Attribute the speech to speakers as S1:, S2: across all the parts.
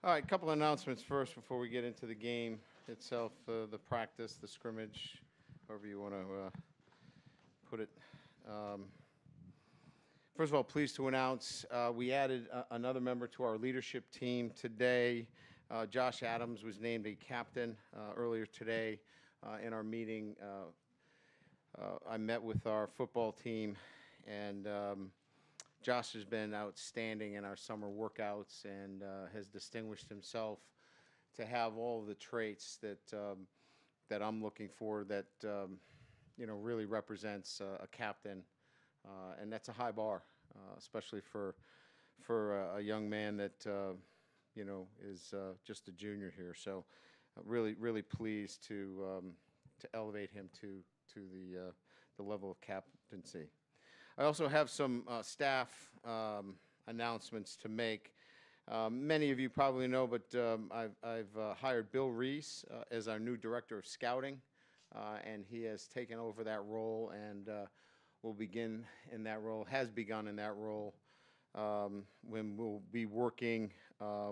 S1: All right, couple announcements first before we get into the game itself, the practice, the scrimmage, however you want to put it. Um, First of all, pleased to announce we added another member to our leadership team today. Josh Adams was named a captain earlier today in our meeting. I met with our football team, and Josh has been outstanding in our summer workouts and has distinguished himself to have all of the traits that I'm looking for that really represents a captain. And that's a high bar, especially for a young man that is just a junior here. So, really pleased to elevate him to the level of captaincy. I also have some staff announcements to make. Many of you probably know, but I've hired Bill Reese as our new director of scouting, and he has taken over that role and will begin in that role, has begun in that role, when we'll be working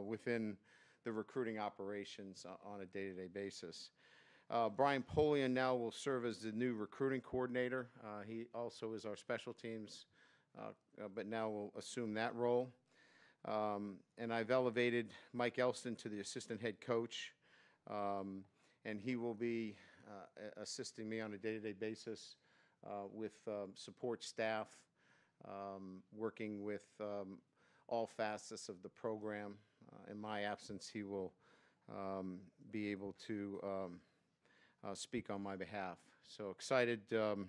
S1: within the recruiting operations on a day-to-day basis. Brian Polian now will serve as the new recruiting coordinator. He also is our special teams, but now will assume that role. And I've elevated Mike Elston to the assistant head coach, and he will be assisting me on a day-to-day basis with support staff, working with all facets of the program. In my absence, he will be able to speak on my behalf. So excited to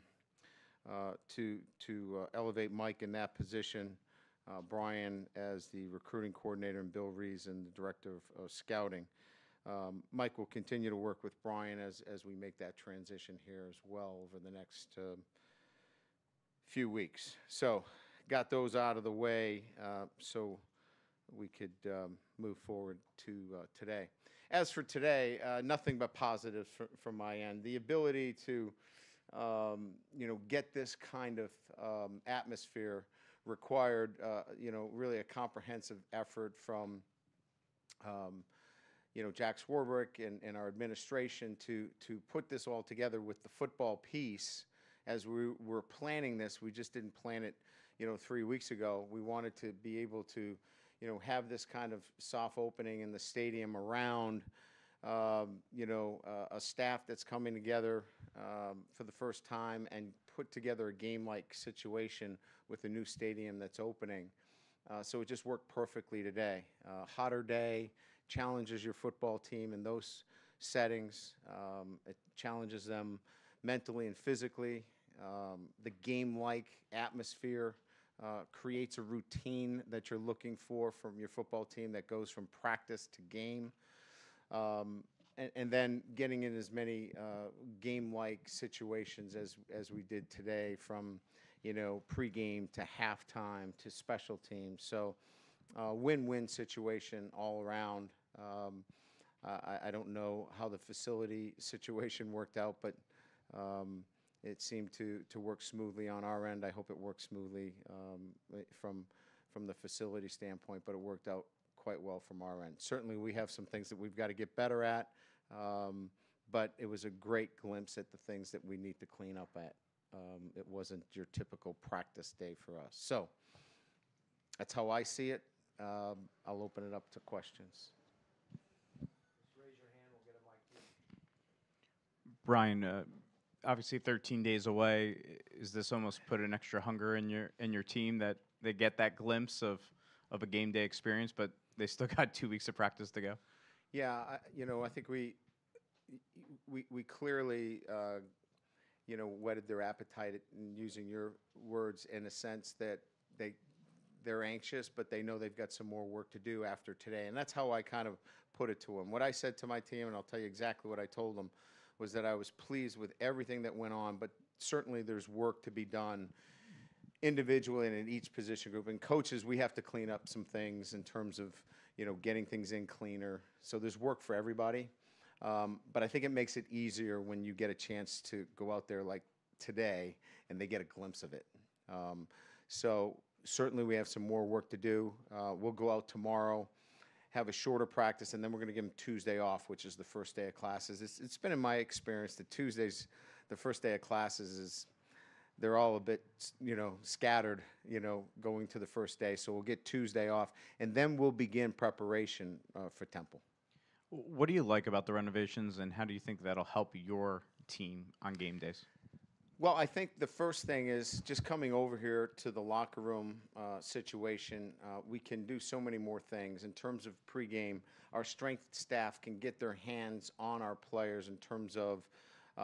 S1: elevate Mike in that position, Brian as the recruiting coordinator, and Bill Rees and the director of scouting. Mike will continue to work with Brian as we make that transition here as well over the next few weeks. So got those out of the way so we could move forward to today. As for today, nothing but positives from my end. The ability to get this kind of atmosphere required really a comprehensive effort from Jack Swarbrick and our administration to put this all together with the football piece. As we were planning this, we just didn't plan it 3 weeks ago. We wanted to be able to have this kind of soft opening in the stadium around a staff that's coming together for the first time and put together a game-like situation with a new stadium that's opening. So it just worked perfectly today. Hotter day challenges your football team in those settings. It challenges them mentally and physically. The game-like atmosphere creates a routine that you're looking for from your football team that goes from practice to game. And then getting in as many game-like situations as we did today, from pregame to halftime to special teams. So win-win situation all around. I don't know how the facility situation worked out, but it seemed to work smoothly on our end. I hope it works smoothly from the facility standpoint, but it worked out quite well from our end. Certainly we have some things that we've got to get better at, but it was a great glimpse at the things that we need to clean up at. It wasn't your typical practice day for us. So that's how I see it. I'll open it up to questions.
S2: Just raise your hand, we'll get a mic to you.
S3: Brian, obviously 13 days away. Is this almost put an extra hunger in your team that they get that glimpse of a game day experience, but they still got 2 weeks of practice to go?
S1: Yeah, I think we clearly whetted their appetite, in using your words, in a sense that they're anxious, but they know they've got some more work to do after today. And that's how I kind of put it to them. What I said to my team, and I'll tell you exactly what I told them, was that I was pleased with everything that went on, but certainly there's work to be done individually and in each position group. And coaches, we have to clean up some things in terms of getting things in cleaner. So there's work for everybody. But I think it makes it easier when you get a chance to go out there like today and they get a glimpse of it. So certainly we have some more work to do. We'll go out tomorrow, have a shorter practice, and then we're going to give them Tuesday off, which is the first day of classes. It's been in my experience that Tuesdays, the first day of classes, is they're all a bit, scattered, going to the first day. So we'll get Tuesday off, and then we'll begin preparation for Temple.
S3: What do you like about the renovations, and how do you think that'll help your team on game days?
S1: Well, I think the first thing is just coming over here to the locker room situation. We can do so many more things in terms of pregame. Our strength staff can get their hands on our players in terms of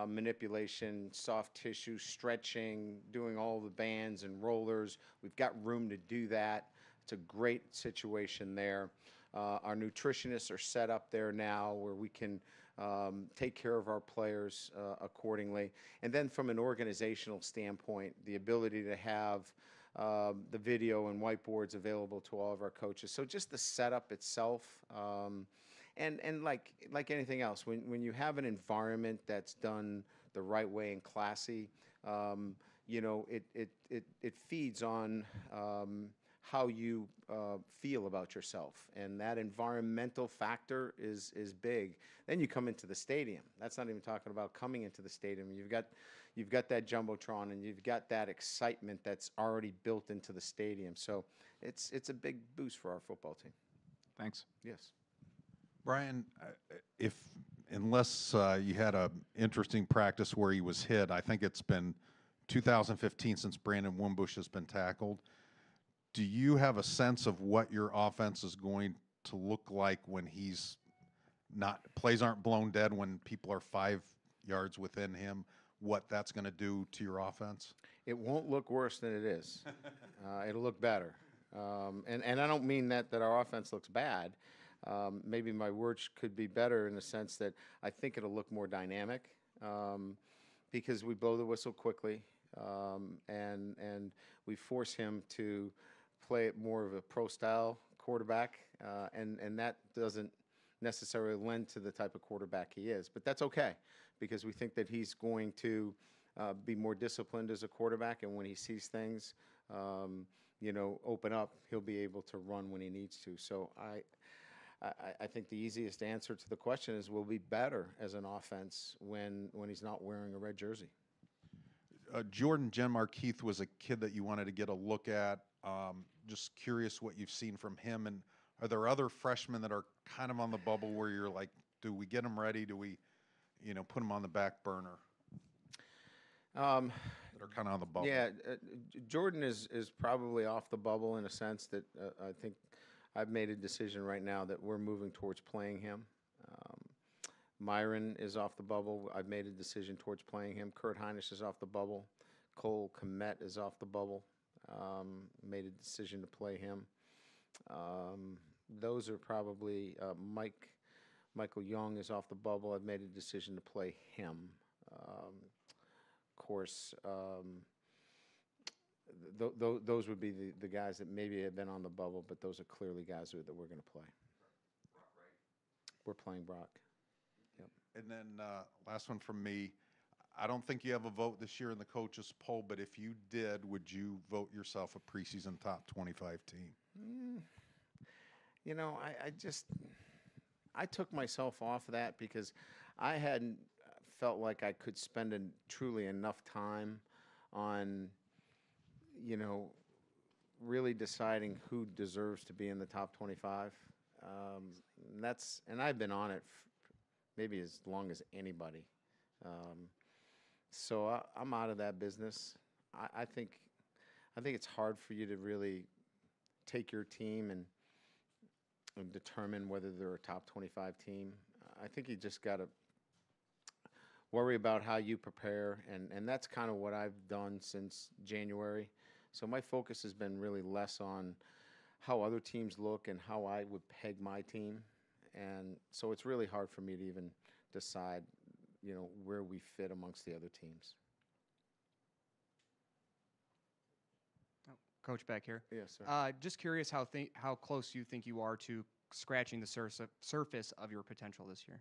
S1: manipulation, soft tissue, stretching, doing all the bands and rollers. We've got room to do that. It's a great situation there. Our nutritionists are set up there now where we can take care of our players accordingly. And then from an organizational standpoint, the ability to have the video and whiteboards available to all of our coaches. So just the setup itself, and like anything else, when you have an environment that's done the right way and classy, it feeds on how you feel about yourself, and that environmental factor is big. Then you come into the stadium. That's not even talking about coming into the stadium. You've got that jumbotron, and you've got that excitement that's already built into the stadium. So it's a big boost for our football team.
S3: Thanks.
S1: Yes.
S4: Brian, unless you had a interesting practice where he was hit, I think it's been 2015 since Brandon Wimbush has been tackled. Do you have a sense of what your offense is going to look like when he's not, plays aren't blown dead, when people are 5 yards within him, what that's going to do to your offense?
S1: It won't look worse than it is. It'll look better. And I don't mean that our offense looks bad. Maybe my words could be better in the sense that I think it'll look more dynamic because we blow the whistle quickly, and we force him to play more of a pro-style quarterback, and that doesn't necessarily lend to the type of quarterback he is. But that's okay, because we think that he's going to be more disciplined as a quarterback, and when he sees things, open up, he'll be able to run when he needs to. So I think the easiest answer to the question is we'll be better as an offense when he's not wearing a red jersey.
S4: Jordan Genmarkeith was a kid that you wanted to get a look at. Just curious what you've seen from him, and are there other freshmen that are kind of on the bubble where you're like, do we get them ready? Do we, put them on the back burner? That are kind of on the bubble.
S1: Yeah, Jordan is probably off the bubble in a sense that I think I've made a decision right now that we're moving towards playing him. Myron is off the bubble. I've made a decision towards playing him. Kurt Heinisch is off the bubble. Cole Kmet is off the bubble. Made a decision to play him. Those are probably Michael Young is off the bubble. I've made a decision to play him. Of course, those would be the guys that maybe have been on the bubble, but those are clearly guys that we're going to play. We're playing Brock. Yep.
S4: And then last one from me. I don't think you have a vote this year in the coaches poll, but if you did, would you vote yourself a preseason top 25 team?
S1: I took myself off of that because I hadn't felt like I could spend truly enough time on, really deciding who deserves to be in the top 25. And I've been on it maybe as long as anybody. So I'm out of that business. I think it's hard for you to really take your team and determine whether they're a top 25 team. I think you just got to worry about how you prepare, and that's kind of what I've done since January. So my focus has been really less on how other teams look and how I would peg my team. And so it's really hard for me to even decide where we fit amongst the other teams.
S5: Coach back here.
S1: Yes, sir.
S5: Just curious how close you think you are to scratching the surface of your potential this year.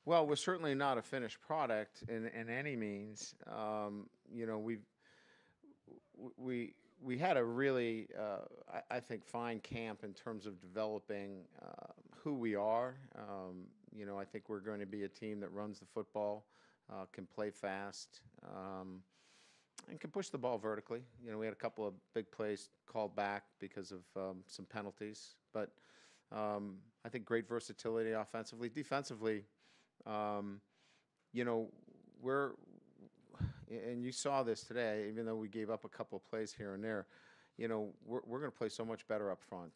S1: Well, we're certainly not a finished product in any means. we had a really, I think, fine camp in terms of developing who we are. I think we're going to be a team that runs the football, can play fast, and can push the ball vertically. We had a couple of big plays called back because of some penalties, but I think great versatility offensively. Defensively, we're and you saw this today, even though we gave up a couple of plays here and there, we're going to play so much better up front,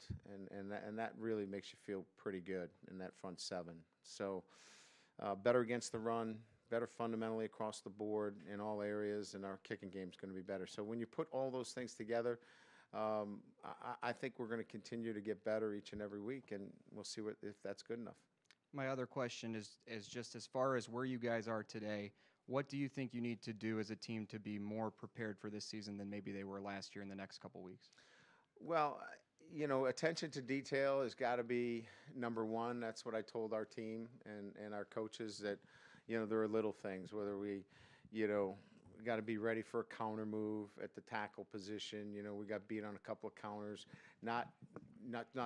S1: and that really makes you feel pretty good in that front seven. So better against the run, better fundamentally across the board in all areas, and our kicking game is going to be better. So when you put all those things together, I think we're going to continue to get better each and every week, and we'll see if that's good enough.
S5: My other question is just as far as where you guys are today, what do you think you need to do as a team to be more prepared for this season than maybe they were last year in the next couple weeks?
S1: Well, attention to detail has got to be number one. That's what I told our team and our coaches, that, there are little things, whether we got to be ready for a counter move at the tackle position. We got beat on a couple of counters, not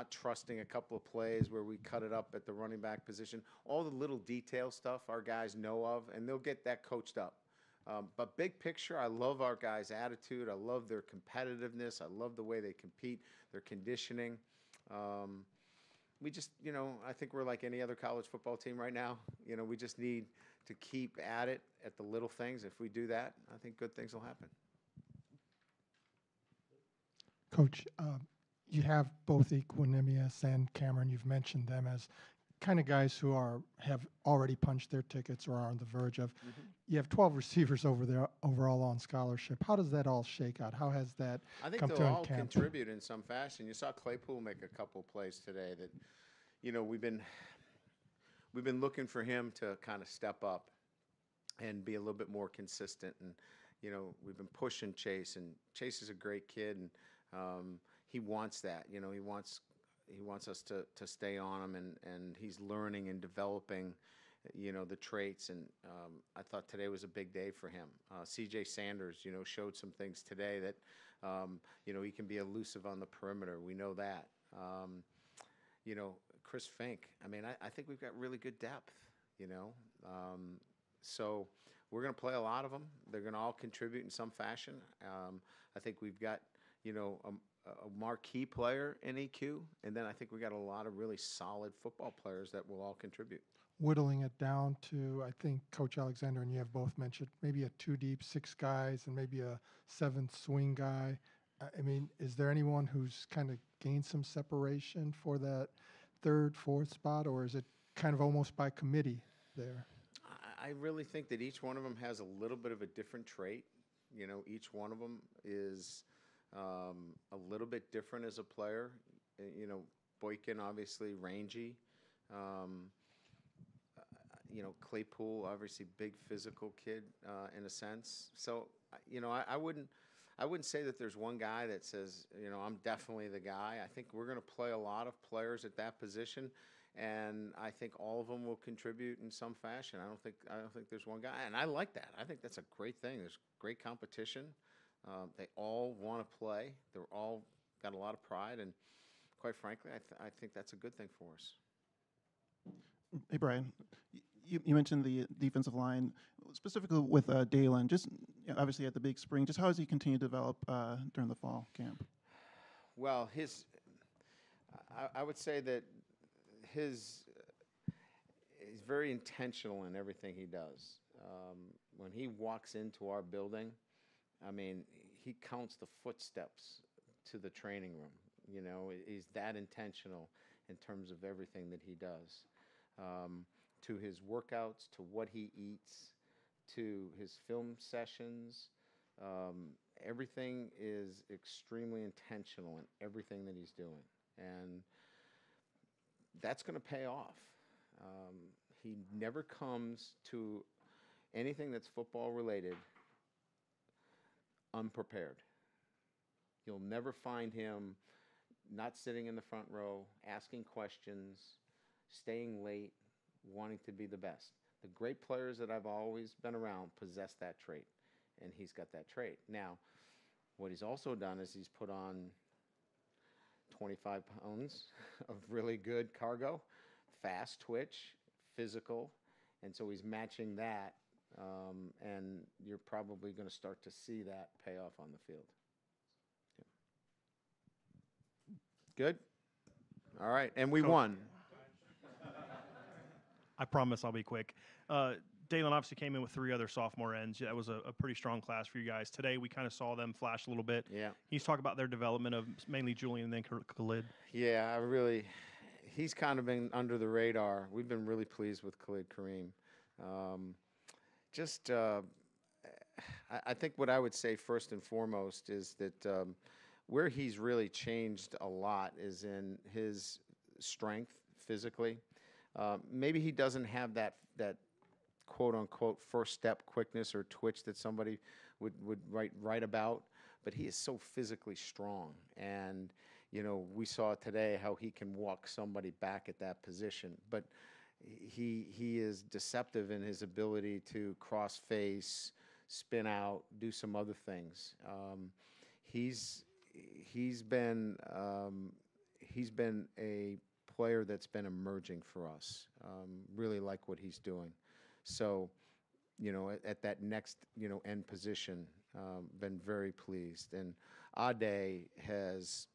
S1: trusting a couple of plays where we cut it up at the running back position. All the little detail stuff our guys know of, and they'll get that coached up. But big picture, I love our guys' attitude. I love their competitiveness. I love the way they compete, their conditioning. We just, I think we're like any other college football team right now. We just need to keep at it at the little things. If we do that, I think good things will happen.
S6: Coach, you have both Equinemius and Cameron. You've mentioned them as kind of guys who have already punched their tickets or are on the verge of.
S1: Mm-hmm.
S6: You have 12 receivers over there overall on scholarship. How does that all shake out? How has that
S1: I think
S6: come
S1: they'll
S6: to in
S1: all
S6: camp?
S1: contribute in some fashion. You saw Claypool make a couple plays today that, we've been looking for him to kind of step up and be a little bit more consistent. And, we've been pushing Chase, and Chase is a great kid, and he wants that. He wants us to stay on him, and he's learning and developing, the traits. And I thought today was a big day for him. C.J. Sanders, showed some things today that, he can be elusive on the perimeter. We know that. Chris Fink, I think we've got really good depth, so we're going to play a lot of them. They're going to all contribute in some fashion. I think we've got, a marquee player in EQ, and then I think we got a lot of really solid football players that will all contribute.
S6: Whittling it down to, I think Coach Alexander and you have both mentioned, maybe a 2 deep, 6 guys, and maybe a 7th swing guy. Is there anyone who's kind of gained some separation for that 3rd, 4th spot, or is it kind of almost by committee there?
S1: I really think that each one of them has a little bit of a different trait. Each one of them is a little bit different as a player. Boykin, obviously, rangy. Claypool, obviously, big physical kid in a sense. So, I wouldn't say that there's one guy that says, I'm definitely the guy. I think we're going to play a lot of players at that position, and I think all of them will contribute in some fashion. I don't think there's one guy, and I like that. I think that's a great thing. There's great competition. They all want to play. They're all got a lot of pride, and quite frankly, I think that's a good thing for us.
S7: Hey, Brian, you mentioned the defensive line, specifically with Dalen. Just obviously at the big spring, just how has he continued to develop during the fall camp?
S1: Well, I would say that he's very intentional in everything he does. When he walks into our building, he counts the footsteps to the training room. He's that intentional in terms of everything that he does. To his workouts, to what he eats, to his film sessions. Everything is extremely intentional in everything that he's doing. And that's going to pay off. He never comes to anything that's football related unprepared. You'll never find him not sitting in the front row, asking questions, staying late, wanting to be the best. The great players that I've always been around possess that trait, and he's got that trait. Now, What he's also done is he's put on 25 pounds of really good cargo, fast twitch, physical, and so he's matching that, and you're probably going to start to see that pay off on the field. Yeah. Good? All right, and we won.
S8: I promise I'll be quick. Dalen obviously came in with 3 other sophomore ends. That was a pretty strong class for you guys. Today, we kind of saw them flash a little bit.
S1: Yeah.
S8: Can you talk about their development of mainly Julian and then Khalid?
S1: Yeah, he's kind of been under the radar. We've been really pleased with Khalid Kareem. I think what I would say first and foremost is that where he's really changed a lot is in his strength physically. Maybe he doesn't have that quote-unquote first step quickness or twitch that somebody would write about, but he is so physically strong. And, you know, we saw today how he can walk somebody back at that position. But he is deceptive in his ability to cross-face, spin out, do some other things. He's been a player that's been emerging for us. Really like what he's doing. So, you know, at that next, you know, end position, been very pleased. And Ade has,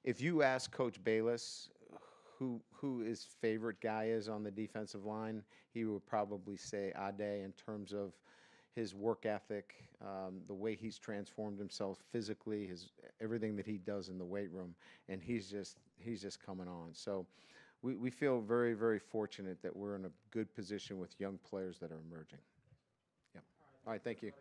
S1: if you ask Coach Bayless who his favorite guy is on the defensive line, he would probably say Ade in terms of his work ethic, the way he's transformed himself physically, everything that he does in the weight room, and he's just coming on. So we feel very, very fortunate that we're in a good position with young players that are emerging. Yeah. All right, thank you.